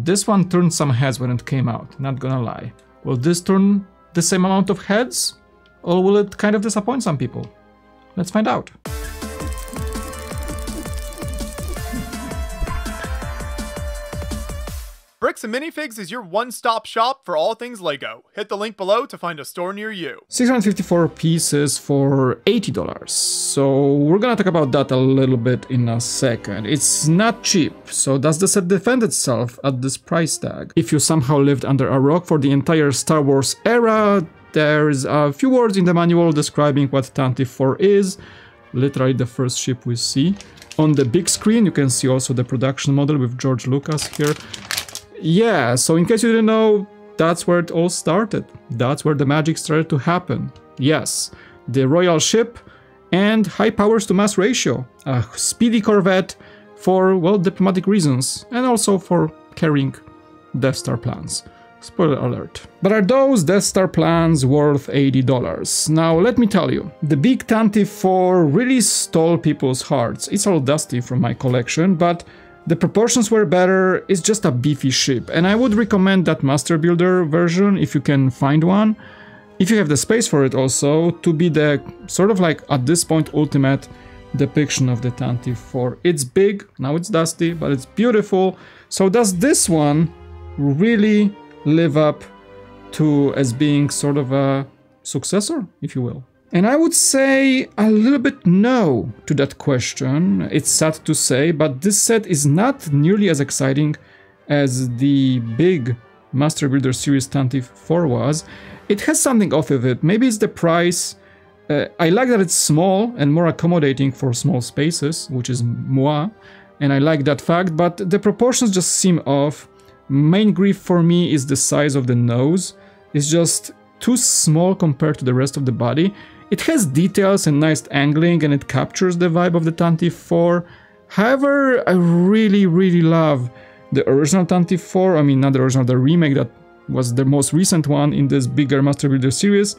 This one turned some heads when it came out, not gonna lie. Will this turn the same amount of heads? Or will it kind of disappoint some people? Let's find out. Bricks and Minifigs is your one-stop shop for all things LEGO. Hit the link below to find a store near you. 654 pieces for $80. So we're gonna talk about that a little bit in a second. It's not cheap, so does the set defend itself at this price tag? If you somehow lived under a rock for the entire Star Wars era, there's a few words in the manual describing what Tantive 4 is. Literally the first ship we see. On the big screen you can see also the production model with George Lucas here. Yeah, so in case you didn't know, that's where it all started. That's where the magic started to happen. Yes, the royal ship and high powers to mass ratio. A speedy corvette for, well, diplomatic reasons and also for carrying Death Star plans. Spoiler alert. But are those Death Star plans worth $80? Now let me tell you, the big Tantive 4 really stole people's hearts. It's all dusty from my collection, but the proportions were better. It's just a beefy ship, and I would recommend that Master Builder version if you can find one, if you have the space for it also, to be the sort of like at this point ultimate depiction of the Tantive 4. It's big, now it's dusty, but it's beautiful. So does this one really live up to as being sort of a successor, if you will? And I would say a little bit no to that question. It's sad to say, but this set is not nearly as exciting as the big Master Builder Series Tantive 4 was. It has something off of it. Maybe it's the price. I like that it's small and more accommodating for small spaces, which is moi, and I like that fact, but the proportions just seem off. Main grief for me is the size of the nose. It's just too small compared to the rest of the body. It has details and nice angling, and it captures the vibe of the Tantive 4. However, I really love the original Tantive 4. I mean, not the original, the remake that was the most recent one in this bigger Master Builder series.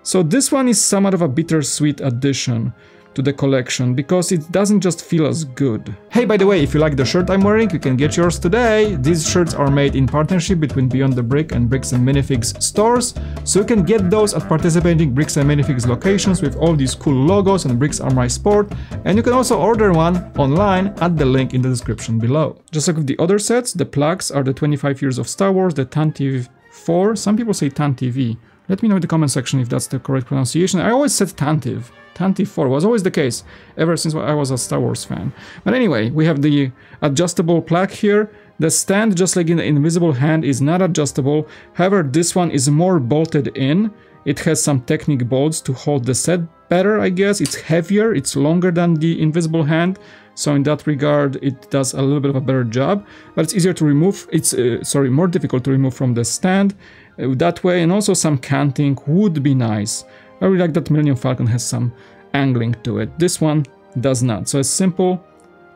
So this one is somewhat of a bittersweet addition to the collection, because it doesn't just feel as good. Hey, by the way, if you like the shirt I'm wearing, you can get yours today. These shirts are made in partnership between Beyond the Brick and Bricks and Minifigs stores, so you can get those at participating Bricks and Minifigs locations with all these cool logos and Bricks are my sport, and you can also order one online at the link in the description below. Just like with the other sets, the plaques are the 25 years of Star Wars, the Tantive 4, some people say Tantive. Let me know in the comment section if that's the correct pronunciation. I always said Tantive. Tantive 4 was always the case, ever since I was a Star Wars fan. But anyway, we have the adjustable plaque here. The stand, just like in the Invisible Hand, is not adjustable. However, this one is more bolted in. It has some Technic bolts to hold the set better, I guess. It's heavier, it's longer than the Invisible Hand. So in that regard, it does a little bit of a better job. But it's easier to remove. It's, more difficult to remove from the stand that way. And also some canting would be nice. I really like that Millennium Falcon has some angling to it. This one does not. So as simple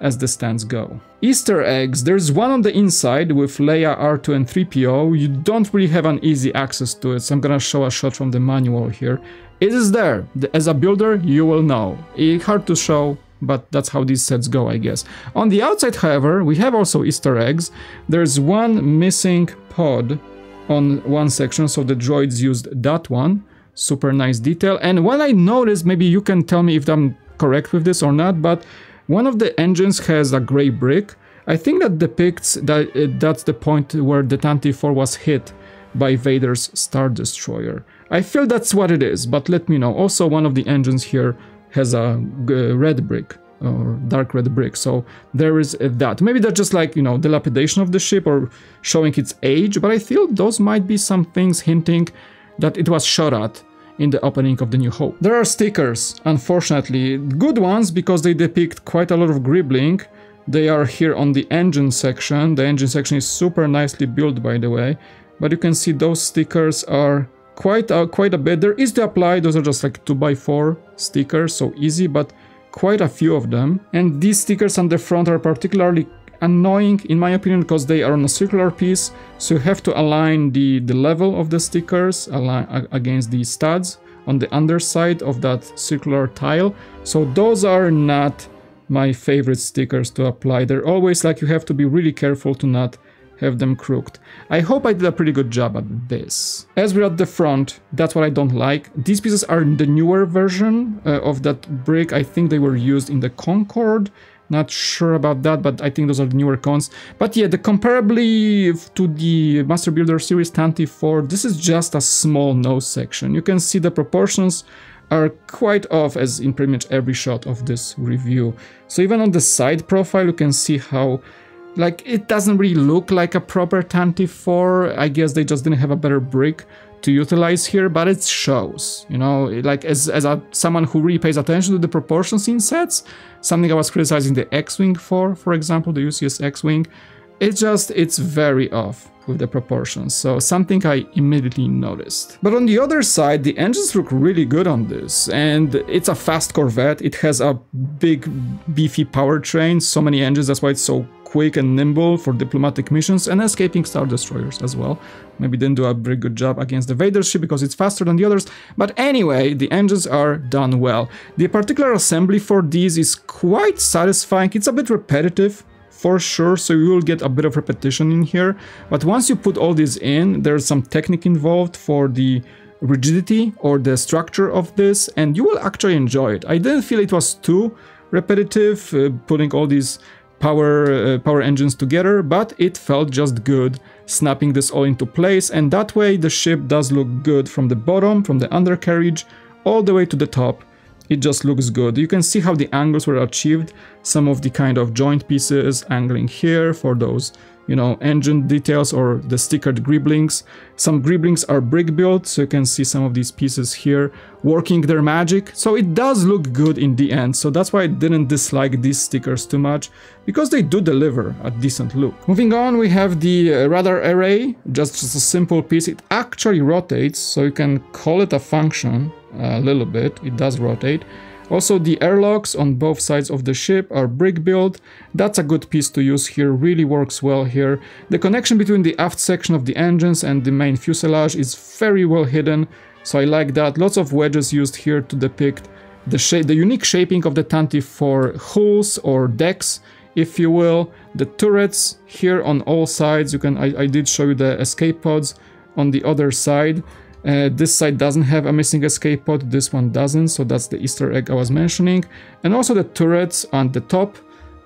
as the stands go. Easter eggs. There's one on the inside with Leia, R2 and 3PO. You don't really have an easy access to it, so I'm gonna show a shot from the manual here. It is there. As a builder, you will know. It's hard to show, but that's how these sets go, I guess. On the outside, however, we have also Easter eggs. There's one missing pod on one section, so the droids used that one. Super nice detail. And what I noticed, maybe you can tell me if I'm correct with this or not, but one of the engines has a gray brick. I think that depicts that that's the point where the Tantive 4 was hit by Vader's Star Destroyer. I feel that's what it is, but let me know. Also, one of the engines here has a red brick or dark red brick, so there is that. Maybe that's just like, you know, dilapidation of the ship or showing its age, but I feel those might be some things hinting that it was shot at in the opening of the New Hope. There are stickers, unfortunately. Good ones because they depict quite a lot of gribbling. They are here on the engine section. The engine section is super nicely built, by the way. But you can see those stickers are quite a bit. There is to apply. Those are just like 2x4 stickers, so easy, but quite a few of them. And these stickers on the front are particularly annoying in my opinion because they are on a circular piece, so you have to align the level of the stickers against the studs on the underside of that circular tile. So those are not my favorite stickers to apply. They're always like, you have to be really careful to not have them crooked. I hope I did a pretty good job at this. As we're at the front, that's what I don't like. These pieces are the newer version of that brick. I think they were used in the Concorde. Not sure about that, but I think those are the newer cons. But yeah, the comparably to the Master Builder Series Tantive 4, this is just a small nose section. You can see the proportions are quite off as in pretty much every shot of this review. So even on the side profile, you can see how, like, it doesn't really look like a proper Tantive 4. I guess they just didn't have a better brick to utilize here, but it shows, you know, like as someone who really pays attention to the proportions in sets, something I was criticizing the X-Wing for example, the UCS X-Wing, it's very off with the proportions, so something I immediately noticed. But on the other side, the engines look really good on this, and it's a fast Corvette. It has a big beefy powertrain, so many engines, that's why it's so quick and nimble for diplomatic missions and escaping Star Destroyers as well. Maybe didn't do a very good job against the Vader ship because it's faster than the others, but anyway, the engines are done well. The particular assembly for these is quite satisfying. It's a bit repetitive, for sure, so you will get a bit of repetition in here, but once you put all this in, there's some technique involved for the rigidity or the structure of this, and you will actually enjoy it. I didn't feel it was too repetitive, putting all these power engines together, but it felt just good snapping this all into place, and that way the ship does look good from the bottom, from the undercarriage, all the way to the top. It just looks good. You can see how the angles were achieved, some of the kind of joint pieces angling here for those, you know, engine details or the stickered griblings. Some griblings are brick built, so you can see some of these pieces here working their magic. So it does look good in the end, so that's why I didn't dislike these stickers too much, because they do deliver a decent look. Moving on, we have the radar array, just a simple piece. It actually rotates, so you can call it a function a little bit. It does rotate. Also, the airlocks on both sides of the ship are brick built. That's a good piece to use here, really works well here. The connection between the aft section of the engines and the main fuselage is very well hidden, so I like that. Lots of wedges used here to depict the unique shaping of the Tantive 4 hulls or decks, if you will. The turrets here on all sides, you can I did show you the escape pods on the other side. This side doesn't have a missing escape pod, this one doesn't, so that's the Easter egg I was mentioning. And also the turrets on the top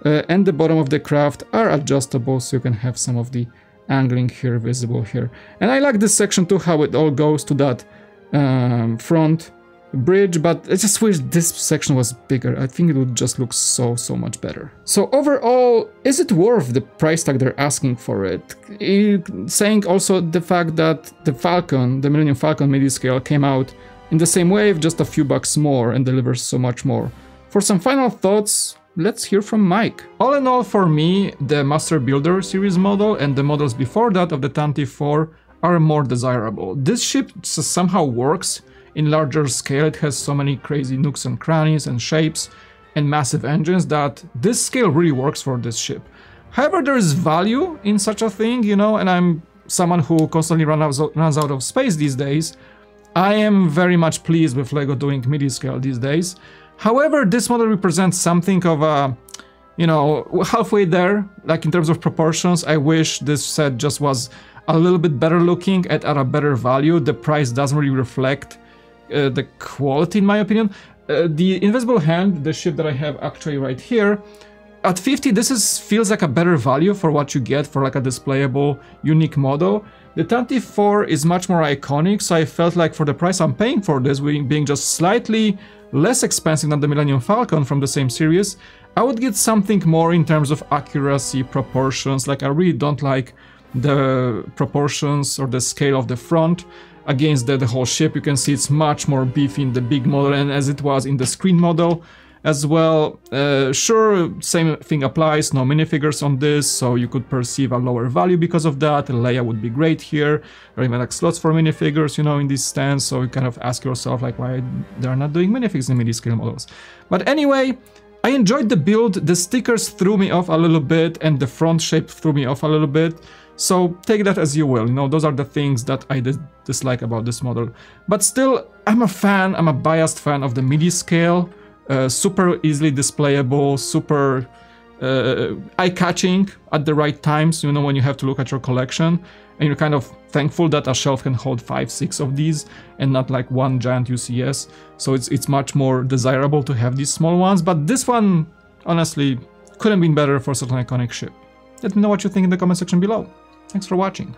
and the bottom of the craft are adjustable, so you can have some of the angling here visible here. And I like this section too, how it all goes to that front bridge, but I just wish this section was bigger. I think it would just look so much better. So overall, is it worth the price tag they're asking for it? Saying also the fact that the Falcon, the Millennium Falcon midi scale, came out in the same wave, just a few bucks more, and delivers so much more. For some final thoughts, let's hear from Mike. All in all, for me, the Master Builder series model and the models before that of the Tantive 4 are more desirable. This ship somehow works in larger scale. It has so many crazy nooks and crannies and shapes and massive engines that this scale really works for this ship. However, there is value in such a thing, you know, and I'm someone who constantly runs out of space these days. I am very much pleased with LEGO doing midi scale these days. However, this model represents something of a, you know, halfway there, like in terms of proportions. I wish this set just was a little bit better looking at a better value. The price doesn't really reflect the quality, in my opinion. The Invisible Hand, the ship that I have actually right here, at 50, this feels like a better value for what you get for like a displayable, unique model. The Tantive 4 is much more iconic, so I felt like for the price I'm paying for this, being just slightly less expensive than the Millennium Falcon from the same series, I would get something more in terms of accuracy, proportions. Like, I really don't like the proportions or the scale of the front against the whole ship. You can see it's much more beefy in the big model, and as it was in the screen model as well. Sure, same thing applies, no minifigures on this, so you could perceive a lower value because of that. Leia would be great here, or even like slots for minifigures, you know, in these stands, so you kind of ask yourself like why they're not doing minifigs in midi-scale models. But anyway, I enjoyed the build. The stickers threw me off a little bit, and the front shape threw me off a little bit. So take that as you will, you know, those are the things that I dislike about this model. But still, I'm a biased fan of the midi scale, super easily displayable, super eye-catching at the right times, you know, when you have to look at your collection, and you're kind of thankful that a shelf can hold 5-6 of these and not like one giant UCS. So it's much more desirable to have these small ones, but this one honestly couldn't have been better for such an iconic ship. Let me know what you think in the comment section below. Thanks for watching.